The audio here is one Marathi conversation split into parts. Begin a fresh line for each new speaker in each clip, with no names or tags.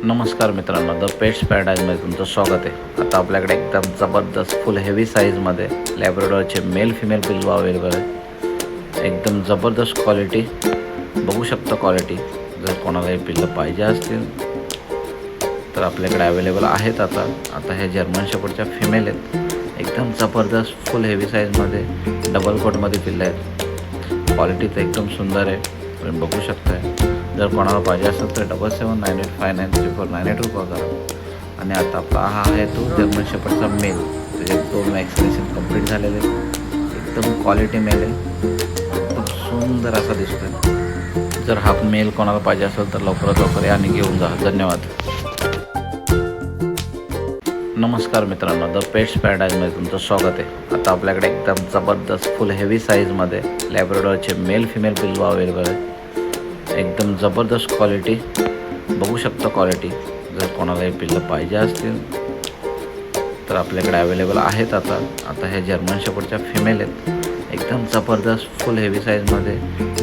नमस्कार मित्रांनो, द पेट्स पॅराडाईजमध्ये तुमचं स्वागत आहे. आता आपल्याकडे एकदम जबरदस्त फुल हेवी साईजमध्ये लॅब्राडोरचे मेल फिमेल पिल्लू अवेलेबल आहे. एकदम जबरदस्त क्वालिटी बघू शकता. क्वालिटी जर कोणाला हे पिल्लं पाहिजे असतील तर आपल्याकडे अवेलेबल आहेत. आता हे जर्मन शेपर्डच्या फिमेल आहेत. एकदम जबरदस्त फुल हेवी साईजमध्ये डबल कोटमध्ये पिल्लं आहेत. क्वालिटी तर एकदम सुंदर आहे, तुम्ही बघू शकताय. जर कोणाला पाहिजे असेल तर 7798593498 कॉल करा. आणि आता आपला हा आहे तो जर्मन शेपर्डचा मेल. त्याचे 2 वॅक्सिनेशन कंप्लीट झालेले. एकदम क्वालिटी मेल आहे, एकदम सुंदर असा दिसतोय. जर हा मेल कोणाला पाहिजे असेल तर लवकरात लवकर या आणि घेऊन जा. धन्यवाद. नमस्कार मित्रांनो, द पेट्स पॅराडाईजमध्ये तुमचं स्वागत आहे. आता आपल्याकडे एकदम जबरदस्त फुल हेवी साईजमध्ये लॅब्राडोरचे मेल फिमेल पिल्लू अवेलेबल आहे. एकदम जबरदस्त क्वालिटी बघू शकता. क्वालिटी जर कोणाला हे पिल्लं पाहिजे असतील तर आपल्याकडे अवेलेबल आहेत. आता हे जर्मन शेपर्डच्या फिमेल आहेत. एकदम जबरदस्त फुल हेवी साईजमध्ये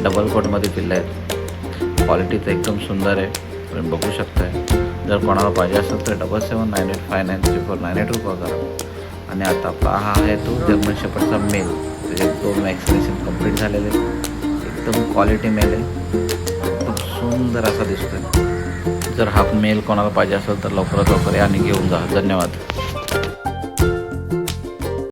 डबल कोटमध्ये पिल्लं आहेत. क्वालिटी तर एकदम सुंदर आहे, तुम्ही बघू शकताय. जर कोणाला पाहिजे असेल तर 7798593498 कॉल करा. आणि आता आपला हा आहे तो जर्मन शेपर्डचा मेल. त्याचे 2 वॅक्सिनेशन कंप्लीट झालेले. एकदम क्वालिटी मेल आहे, एकदम सुंदर असा दिसतोय. जर हा मेल कोणाला पाहिजे असेल तर लवकरात लवकर या आणि घेऊन जा. धन्यवाद.